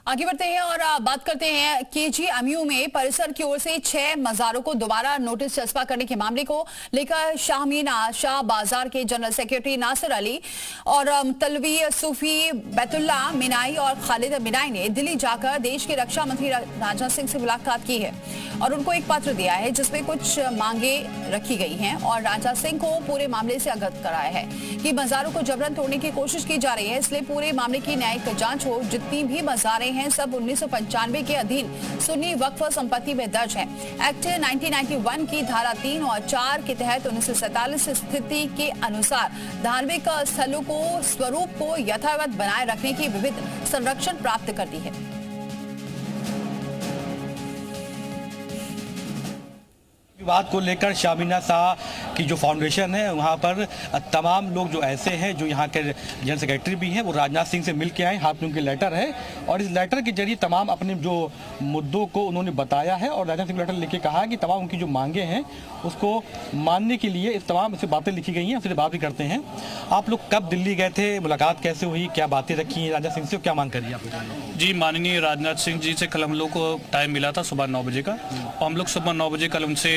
आगे बढ़ते हैं और बात करते हैं केजीएमयू में परिसर की ओर से 6 मज़ारों को दोबारा नोटिस चस्पा करने के मामले को लेकर शाहमीना शाह बाजार के जनरल सेक्रेटरी नासिर अली और तलवी सूफी बैतुल्ला मिनाई और खालिद मिनाई ने दिल्ली जाकर देश के रक्षा मंत्री राजनाथ सिंह से मुलाकात की है और उनको एक पत्र दिया है जिसमें कुछ मांगे रखी गई हैं और राजनाथ सिंह को पूरे मामले से अवगत कराया है कि मज़ारों को जबरन तोड़ने की कोशिश की जा रही है, इसलिए पूरे मामले की न्यायिक जांच हो। जितनी भी मज़ारें हैं सब 1995 के अधीन सुन्नी वक्फ संपत्ति में दर्ज है। एक्ट 1991 की धारा 3 और 4 के तहत 1947 स्थिति के अनुसार धार्मिक स्थलों को स्वरूप को यथावत बनाए रखने की विविध संरक्षण प्राप्त करती है। विवाद को लेकर शाहमीना शाह की जो फाउंडेशन है वहाँ पर तमाम लोग जो ऐसे हैं जो यहाँ के जनरल सेक्रेटरी भी हैं वो राजनाथ सिंह से मिल के आए, हाथ में उनके लेटर है और इस लेटर के जरिए तमाम अपने जो मुद्दों को उन्होंने बताया है और राजनाथ सिंह लेटर लेके कहा है कि तमाम उनकी जो मांगे हैं उसको मानने के लिए इस तमाम से बातें लिखी गई हैं। उससे बात भी करते हैं। आप लोग कब दिल्ली गए थे, मुलाकात कैसे हुई, क्या बातें रखी हैं राजनाथ सिंह से, क्या मांग करी आप लोगों? जी, माननीय राजनाथ सिंह जी से कल हम लोग को टाइम मिला था सुबह 9 बजे का और हम लोग सुबह 9 बजे कल उनसे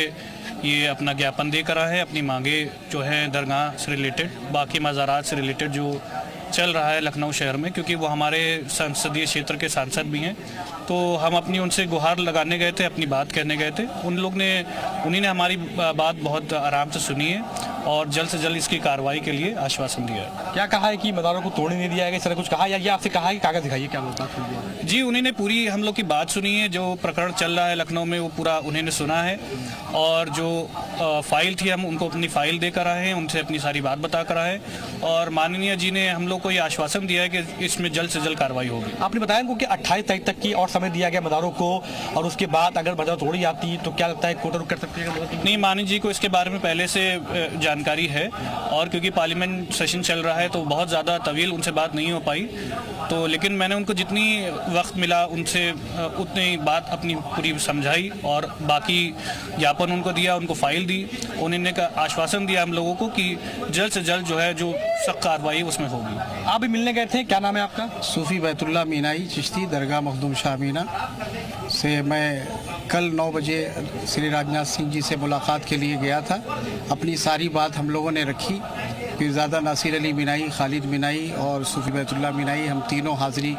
ये अपना ज्ञापन दे करा है, अपनी मांगे जो है दरगाह से रिलेटेड, बाकी मज़ारात से रिलेटेड जो चल रहा है लखनऊ शहर में, क्योंकि वो हमारे संसदीय क्षेत्र के सांसद भी हैं, तो हम अपनी उनसे गुहार लगाने गए थे, अपनी बात कहने गए थे। उन्हीं ने हमारी बात बहुत आराम से सुनी है और जल्द से जल्द इसकी कार्रवाई के लिए आश्वासन दिया है। क्या कहा है कि मज़ारों को तोड़ने नहीं दिया है, इस तरह कुछ कहा या ये आपसे कहा है कि कागज़ दिखाइए, क्या बोलता है? जी, उन्होंने पूरी हम लोग की बात सुनी है, जो प्रकरण चल रहा है लखनऊ में वो पूरा उन्होंने सुना है और जो फाइल थी हम उनको अपनी फाइल दे कर आए हैं, उनसे अपनी सारी बात बता कर आए और माननीय जी ने हम लोग को ये आश्वासन दिया है कि इसमें जल्द से जल्द कार्रवाई होगी। आपने बताया उनको कि 28 तारीख तक की और समय दिया गया मज़ारों को और उसके बाद अगर मज़ार तोड़ी जाती तो क्या लगता है कोर्ट रुक कर सकती है? नहीं, माननीय जी को इसके बारे में पहले से जानकारी है और क्योंकि पार्लियामेंट सेशन चल रहा है तो बहुत ज़्यादा तवील उनसे बात नहीं हो पाई, तो लेकिन मैंने उनको जितनी वक्त मिला उनसे उतनी बात अपनी पूरी समझाई और बाकी ज्ञापन उनको दिया, उनको फाइल दी, उन्होंने आश्वासन दिया हम लोगों को कि जल्द से जल्द जो है जो सख्त कार्रवाई उसमें होगी। आप भी मिलने गए थे, क्या नाम है आपका? सूफी बैतुल्ला मिनाई चिश्ती, दरगाह मखदूम शाहमीना से मैं कल 9 बजे श्री राजनाथ सिंह जी से मुलाकात के लिए गया था। अपनी सारी बात हम लोगों ने रखी। पीरज़ादा नासिर अली मिनाई, खालिद मिनाई और सूफी बैतुल्ला मिनाई, हम तीनों हाज़िरी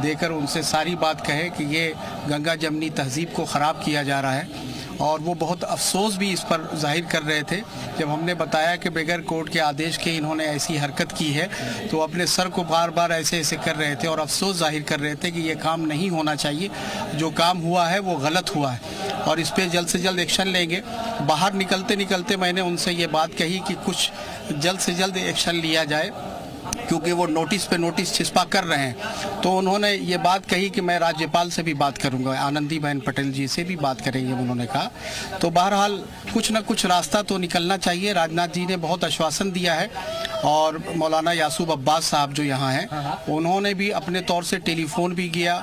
देकर उनसे सारी बात कहे कि ये गंगा जमनी तहज़ीब को ख़राब किया जा रहा है और वो बहुत अफसोस भी इस पर जाहिर कर रहे थे जब हमने बताया कि बगैर कोर्ट के आदेश के इन्होंने ऐसी हरकत की है, तो अपने सर को बार बार ऐसे ऐसे कर रहे थे और अफसोस जाहिर कर रहे थे कि ये काम नहीं होना चाहिए, जो काम हुआ है वो गलत हुआ है और इस पर जल्द से जल्द एक्शन लेंगे। बाहर निकलते निकलते मैंने उनसे ये बात कही कि कुछ जल्द से जल्द एक्शन लिया जाए क्योंकि वो नोटिस पे नोटिस छिपा कर रहे हैं। तो उन्होंने ये बात कही कि मैं राज्यपाल से भी बात करूंगा, आनंदीबेन पटेल जी से भी बात करेंगे उन्होंने कहा। तो बहरहाल कुछ ना कुछ रास्ता तो निकलना चाहिए। राजनाथ जी ने बहुत आश्वासन दिया है और मौलाना यासूब अब्बास साहब जो यहाँ हैं उन्होंने भी अपने तौर से टेलीफोन भी किया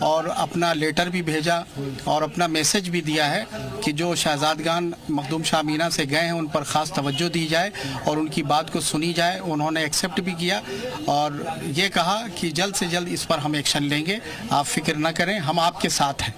और अपना लेटर भी भेजा और अपना मैसेज भी दिया है कि जो शहजादगान मखदूम शाहमीना से गए हैं उन पर ख़ास तवज्जो दी जाए और उनकी बात को सुनी जाए। उन्होंने एक्सेप्ट भी किया और ये कहा कि जल्द से जल्द इस पर हम एक्शन लेंगे, आप फिक्र न करें, हम आपके साथ हैं।